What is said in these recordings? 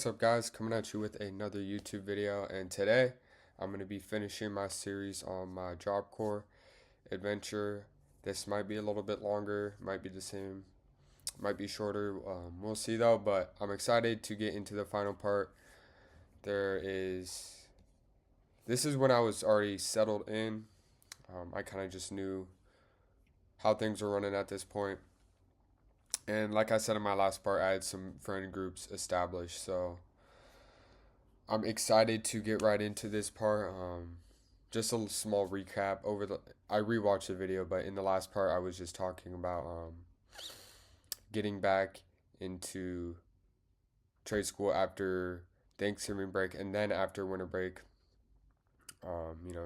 what's up guys, coming at you with another YouTube video, and today I'm going to be finishing my series on my Job Corps adventure. This might be a little bit longer, might be the same, might be shorter, we'll see though, but I'm excited to get into the final part. This is when I was already settled in. I kind of just knew how things were running at this point. And like I said in my last part, I had some friend groups established, so I'm excited to get right into this part. Just a small recap I rewatched the video, but in the last part, I was just talking about getting back into trade school after Thanksgiving break and then after winter break.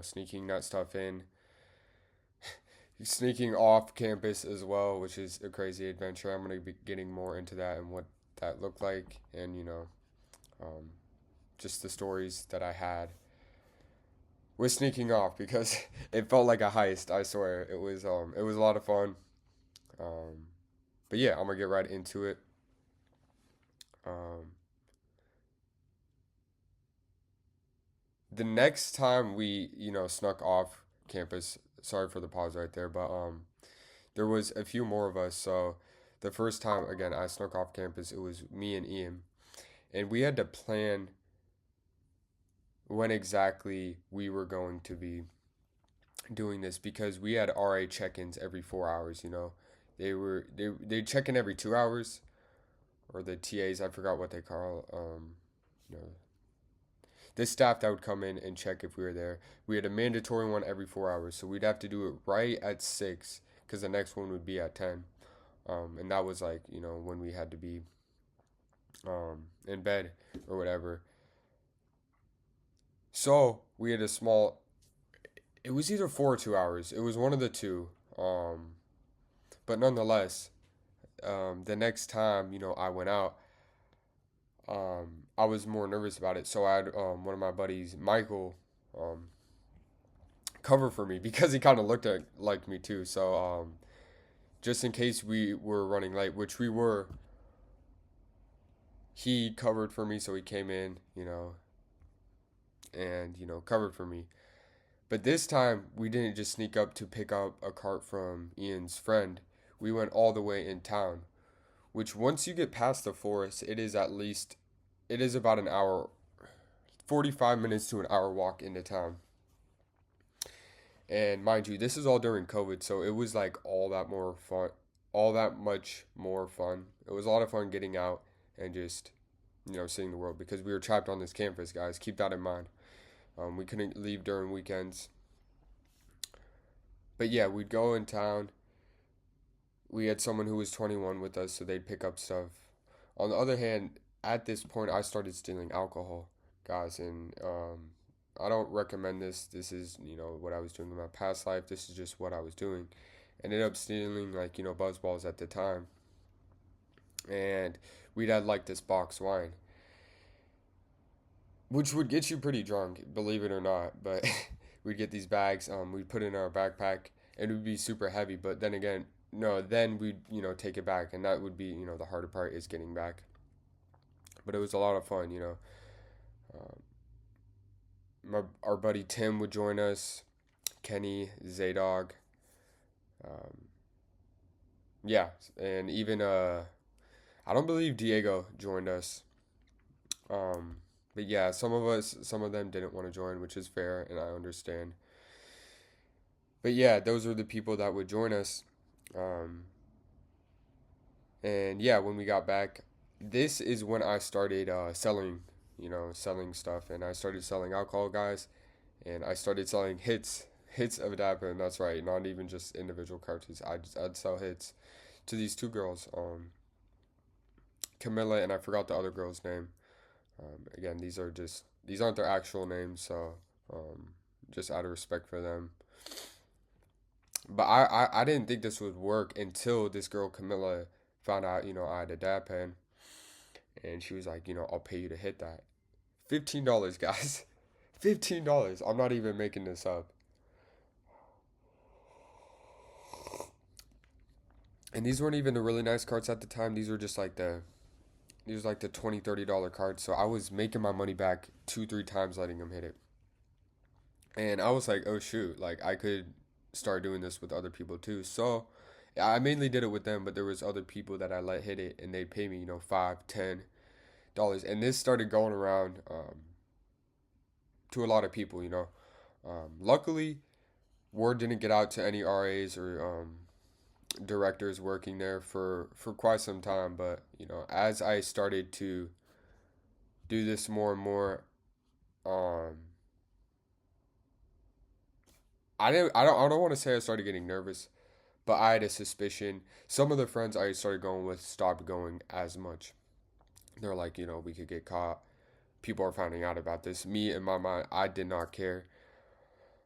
Sneaking that stuff in, sneaking off campus as well, which is a crazy adventure. I'm gonna be getting more into that and what that looked like, and um, just the stories that I had with sneaking off because it felt like a heist. I swear it was a lot of fun. Um, but yeah, I'm gonna get right into it. Um, the next time we snuck off campus. Sorry for the pause right there, but there was a few more of us. So the first time again I snuck off campus, it was me and Ian, and we had to plan when exactly we were going to be doing this because we had RA check-ins every 4 hours. They check in every 2 hours, or the TAs, I forgot what they call you know the staff that would come in and check if we were there. We had a mandatory one every 4 hours, so we'd have to do it right at 6 because the next one would be at 10. And that was like when we had to be in bed or whatever. So we had a small. It was either 4 or 2 hours. It was one of the two. But nonetheless, the next time I went out, I was more nervous about it. So I had one of my buddies, Michael, um, cover for me because he kind of looked at like me too. So just in case we were running late, which we were, he covered for me. So he came in, and covered for me. But this time we didn't just sneak up to pick up a cart from Ian's friend. We went all the way in town, which once you get past the forest, it is about an hour, 45 minutes to an hour walk into town. And mind you, this is all during COVID, so it was like all that much more fun. It was a lot of fun getting out and just, seeing the world because we were trapped on this campus, guys. Keep that in mind. We couldn't leave during weekends. But yeah, we'd go in town. We had someone who was 21 with us, so they'd pick up stuff. On the other hand, at this point, I started stealing alcohol, guys, and I don't recommend this. This is, what I was doing in my past life. This is just what I was doing. Ended up stealing, like, Buzz Balls at the time. And we'd had, like, this box wine, which would get you pretty drunk, believe it or not. But we'd get these bags, we'd put it in our backpack, and it would be super heavy. But then again, no, then we'd, take it back. And that would be, the harder part is getting back. But it was a lot of fun. Um, our buddy Tim would join us, Kenny, Zaydog, um, yeah, and even I don't believe Diego joined us. Um, but yeah, some of them didn't want to join, which is fair, and I understand. But yeah, those were the people that would join us. Um, and yeah, when we got back, this is when I started selling, selling stuff, and I started selling alcohol, guys, and I started selling hits of Dapper, and that's right, not even just individual cartridges. I'd sell hits to these two girls, Camilla, and I forgot the other girl's name. Again, these aren't their actual names, so just out of respect for them. But I didn't think this would work until this girl Camilla found out, I had a dab pen, and she was like, I'll pay you to hit that. $15, guys. $15. I'm not even making this up. And these weren't even the really nice carts at the time. These were just like It was like the $20, $30 card. So I was making my money back two, three times letting him hit it. And I was like, oh shoot, like I could start doing this with other people too. So I mainly did it with them, but there was other people that I let hit it and they'd pay me, five, $10. And this started going around to a lot of people. Luckily, word didn't get out to any RAs or directors working there for quite some time. But as I started to do this more and more, um, I don't want to say I started getting nervous, but I had a suspicion. Some of the friends I started going with stopped going as much. They're like, we could get caught. People are finding out about this. Me, in my mind, I did not care.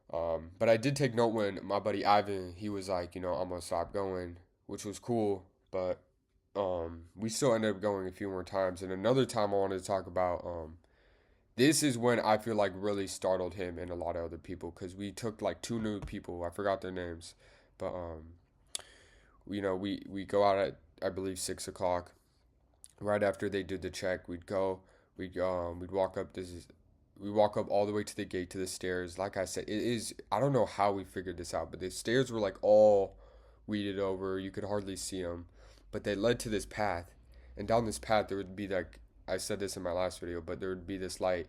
But I did take note when my buddy Ivan, he was like, I'm gonna stop going, which was cool. But we still ended up going a few more times. And another time I wanted to talk about, this is when I feel like really startled him and a lot of other people because we took like two new people. I forgot their names, but we go out at I believe 6 o'clock. Right after they did the check, we'd walk up we walk up all the way to the gate to the stairs. Like I said, it is I don't know how we figured this out, but the stairs were like all weeded over. You could hardly see them, but they led to this path, and down this path there would be like I said this in my last video, but there would be this light,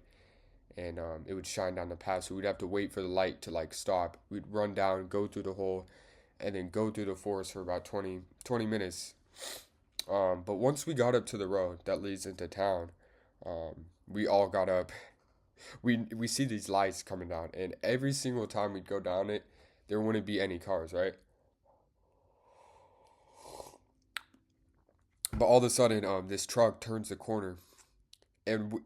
and it would shine down the path. So we'd have to wait for the light to like stop. We'd run down, go through the hole, and then go through the forest for about 20 minutes. But once we got up to the road that leads into town, we all got up. We see these lights coming down, and every single time we'd go down it, there wouldn't be any cars, right? But all of a sudden, this truck turns the corner, and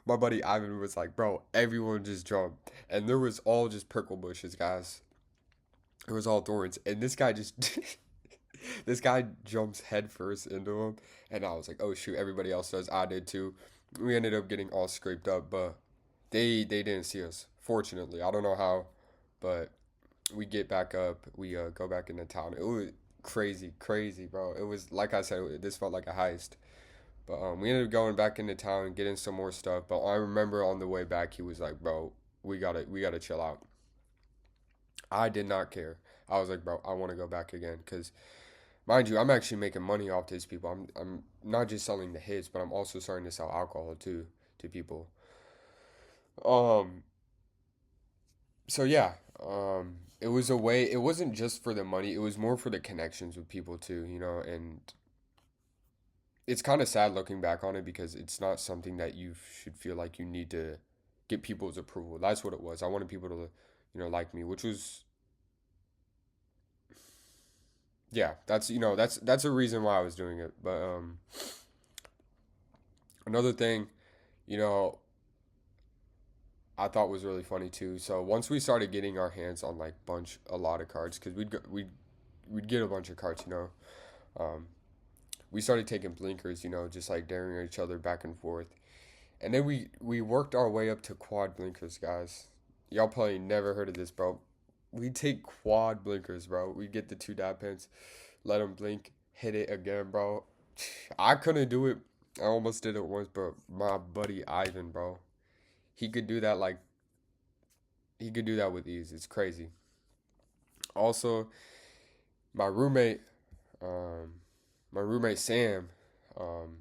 my buddy Ivan was like, "Bro, everyone just jumped," and there was all just prickle bushes, guys. It was all thorns, and this guy just this guy jumps headfirst into him, and I was like, "Oh shoot!" Everybody else does. I did too. We ended up getting all scraped up, but they didn't see us. Fortunately, I don't know how, but we get back up. We go back into town. It was crazy, crazy, bro. It was like I said, this felt like a heist. But we ended up going back into town and getting some more stuff. But I remember on the way back, he was like, "Bro, we gotta chill out." I did not care. I was like, "Bro, I want to go back again." Because mind you, I'm actually making money off these people. I'm not just selling the hits, but I'm also starting to sell alcohol too to people. Um, so yeah, it was a way. It wasn't just for the money. It was more for the connections with people too. And it's kind of sad looking back on it because it's not something that you should feel like you need to get people's approval. That's what it was. I wanted people to, like me, which was yeah. That's a reason why I was doing it. But another thing, you know, I thought was really funny too. So once we started getting our hands on like a lot of cards, because we'd get a bunch of cards. Um, we started taking blinkers. Just like daring each other back and forth, and then we worked our way up to quad blinkers, guys. Y'all probably never heard of this, bro. We take quad blinkers, bro. We get the two dab pens, let them blink, hit it again, bro. I couldn't do it. I almost did it once, but my buddy Ivan, bro, he could do that like he could do that with ease. It's crazy. Also, my roommate, um, my roommate Sam, um,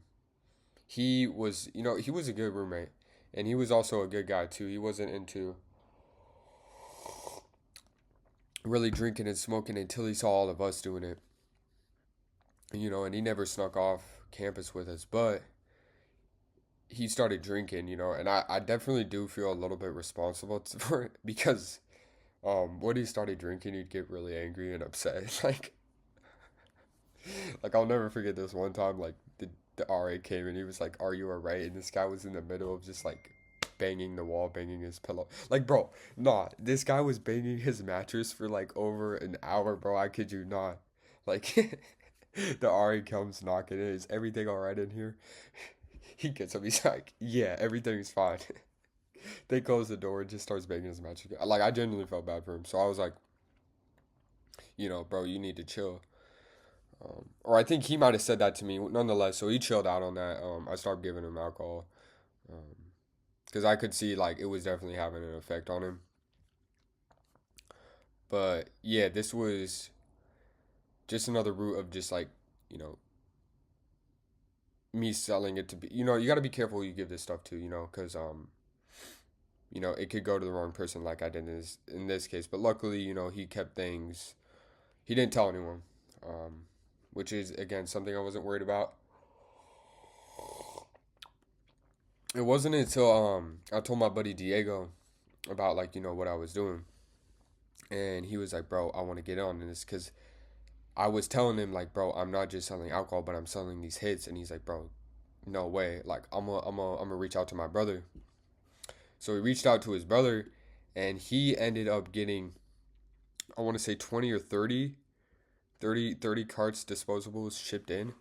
he was a good roommate, and he was also a good guy too. He wasn't into really drinking and smoking until he saw all of us doing it. And he never snuck off campus with us, but he started drinking, and I definitely do feel a little bit responsible for it because when he started drinking, he'd get really angry and upset. Like I'll never forget this one time. Like the RA came and he was like, "Are you alright?" And this guy was in the middle of just like banging the wall, banging his pillow. Like, bro, nah, this guy was banging his mattress for like over an hour, bro. I kid you not. Like, the RA comes knocking in. Is everything alright in here? He gets up. He's like, "Yeah, everything's fine." They close the door and just starts banging his mattress. Like, I genuinely felt bad for him. So I was like, bro, you need to chill. Or I think he might have said that to me nonetheless. So he chilled out on that. I stopped giving him alcohol because I could see like it was definitely having an effect on him. But yeah, this was just another route of just like you know me selling it to be. You got to be careful who you give this stuff to. Because it could go to the wrong person like I did in this case. But luckily, he kept things. He didn't tell anyone, which is again something I wasn't worried about. It wasn't until I told my buddy Diego about like what I was doing, and he was like, "Bro, I want to get on this because I was telling him like, bro, I'm not just selling alcohol, but I'm selling these hits." And he's like, "Bro, no way. Like, I'm gonna reach out to my brother." So he reached out to his brother, and he ended up getting, I want to say 20 or 30 carts disposables shipped in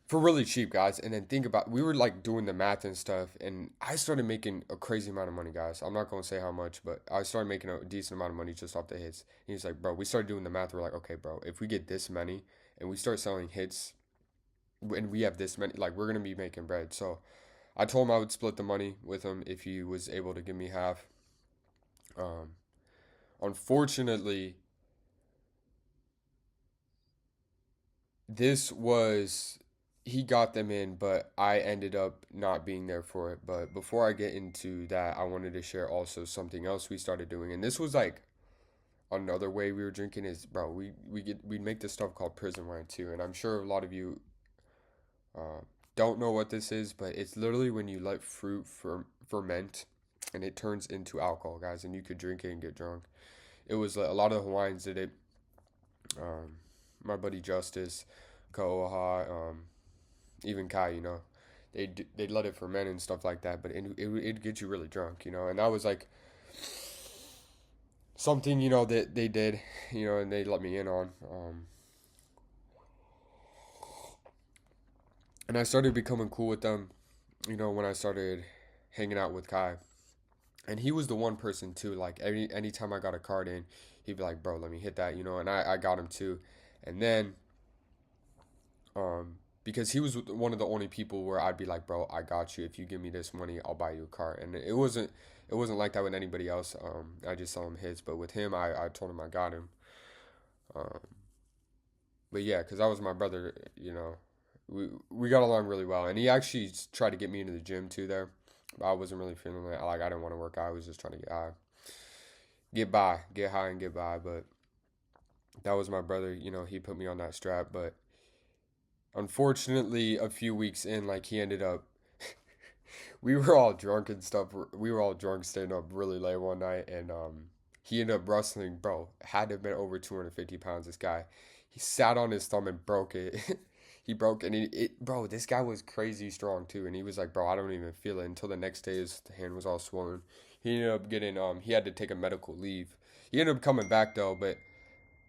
for really cheap, guys. And then think about, we were like doing the math and stuff, and I started making a crazy amount of money, guys. I'm not gonna say how much, but I started making a decent amount of money just off the hits. And he's like, "Bro," we started doing the math. We're like, "Okay, bro, if we get this many and we start selling hits, and we have this many, like we're gonna be making bread." So I told him I would split the money with him if he was able to give me half. Um, Unfortunately, this was he got them in, but I ended up not being there for it. But before I get into that, I wanted to share also something else we started doing, and this was like another way we were drinking is, bro, we'd make this stuff called prison wine too, and I'm sure a lot of you uh, don't know what this is, but it's literally when you let fruit ferment and it turns into alcohol, guys, and you could drink it and get drunk. It was a lot of Hawaiians did it. Um, my buddy Justice, Kaoha, even Kai, they'd let it ferment and stuff like that, but it'd get you really drunk, and that was like something, that they did, and they let me in on. And I started becoming cool with them, when I started hanging out with Kai. And he was the one person too, like anytime I got a card in, he'd be like, "Bro, let me hit that," and I got him too. And then because he was one of the only people where I'd be like, "Bro, I got you. If you give me this money, I'll buy you a car." And it wasn't like that with anybody else. I just sell him hits, but with him, I told him I got him. Um, but yeah, because that was my brother, we got along really well, and he actually tried to get me into the gym too there, but I wasn't really feeling it. Like I didn't want to work out. I was just trying to get by, get high, and get by. But that was my brother. He put me on that strap, but unfortunately, a few weeks in, like he ended up. We were all drunk and stuff. We were all drunk, staying up really late one night, and he ended up wrestling. Bro, had to have been over 250 pounds. This guy, he sat on his thumb and broke it. He broke and bro. This guy was crazy strong too, and he was like, "Bro, I don't even feel it." Until the next day, his hand was all swollen. He ended up getting he had to take a medical leave. He ended up coming back though, but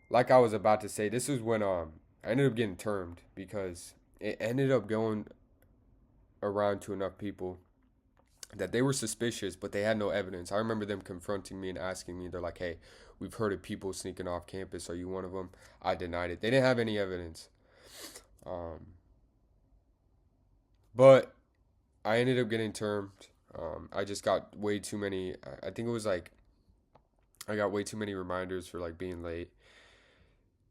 like I was about to say, this is when I ended up getting termed because it ended up going around to enough people that they were suspicious, but they had no evidence. I remember them confronting me and asking me, they're like, "Hey, we've heard of people sneaking off campus. Are you one of them?" I denied it. They didn't have any evidence. Um, but I ended up getting termed. I just got way too many. I think it was like I got way too many reminders for like being late.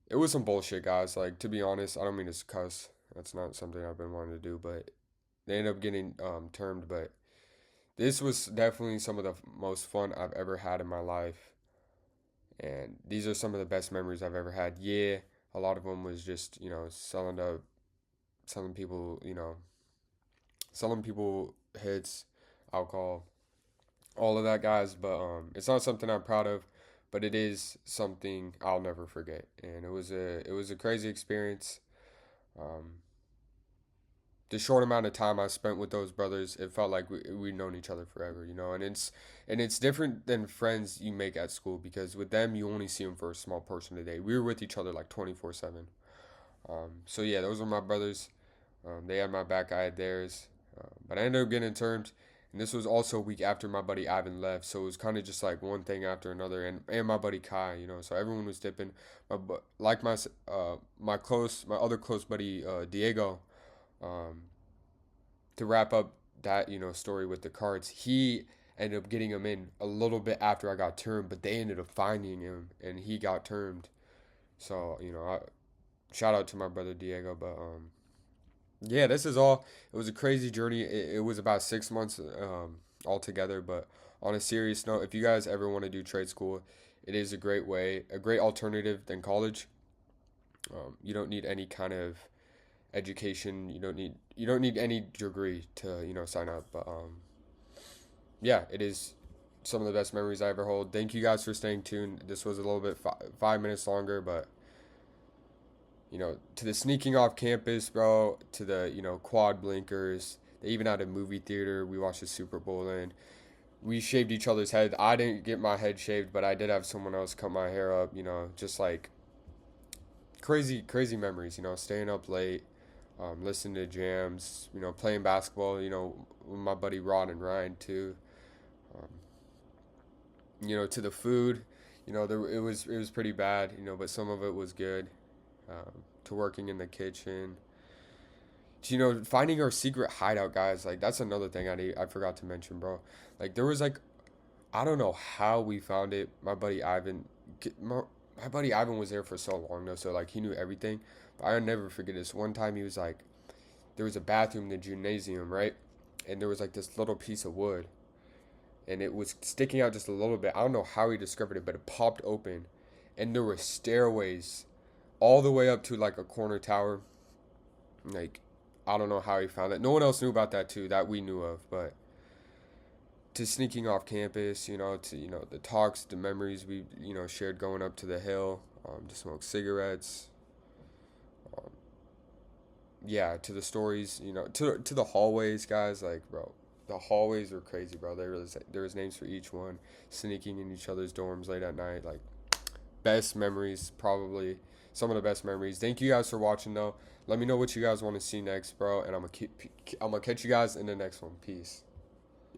It was some bullshit, guys. Like to be honest, I don't mean to cuss. That's not something I've been wanting to do, but they ended up getting termed. But this was definitely some of the most fun I've ever had in my life, and these are some of the best memories I've ever had. Yeah, a lot of them was just selling people, selling people hits, alcohol, all of that, guys. But it's not something I'm proud of, but it is something I'll never forget. And it was a crazy experience. Um, the short amount of time I spent with those brothers, it felt like we'd known each other forever, and it's different than friends you make at school because with them you only see them for a small portion of the day. We were with each other like 24/7. So yeah, those were my brothers. They had my back, I had theirs. But I ended up getting termed, And this was also a week after my buddy Ivan left, so it was kind of just like one thing after another, and my buddy Kai, so everyone was dipping. Like my other close buddy Diego, um, to wrap up that story with the cards, he ended up getting him in a little bit after I got termed, but they ended up finding him and he got termed. So shout out to my brother Diego, but yeah, this is all. It was a crazy journey. It was about 6 months altogether. But on a serious note, if you guys ever want to do trade school, it is a great way, a great alternative than college. You don't need any kind of education. You don't need any degree to sign up. But yeah, it is some of the best memories I ever hold. Thank you guys for staying tuned. This was a little bit 5 minutes longer, but to the sneaking off campus, bro, to the, quad blinkers. They even had a movie theater. We watched the Super Bowl in. We shaved each other's head. I didn't get my head shaved, but I did have someone else cut my hair up, just like crazy, crazy memories, staying up late, listening to jams, playing basketball, with my buddy Rod and Ryan too. Um, to the food, it was pretty bad, but some of it was good. To working in the kitchen, to, finding our secret hideout, guys. Like that's another thing I forgot to mention, bro. Like there was like I don't know how we found it. My buddy Ivan was there for so long though, so like he knew everything. But I'll never forget this. One time he was like, there was a bathroom in the gymnasium, right? And there was like this little piece of wood, and it was sticking out just a little bit. I don't know how he discovered it, but it popped open, and there were stairways all the way up to like a corner tower. Like, I don't know how he found it. No one else knew about that too, that we knew of. But to sneaking off campus, to the talks, the memories we shared going up to the hill, to smoke cigarettes. Um, yeah, to the stories, to the hallways, guys. Like, bro, the hallways were crazy, bro. There was names for each one. Sneaking in each other's dorms late at night, like best memories, probably some of the best memories. Thank you guys for watching though. Let me know what you guys want to see next, bro, and I'm gonna catch you guys in the next one. Peace.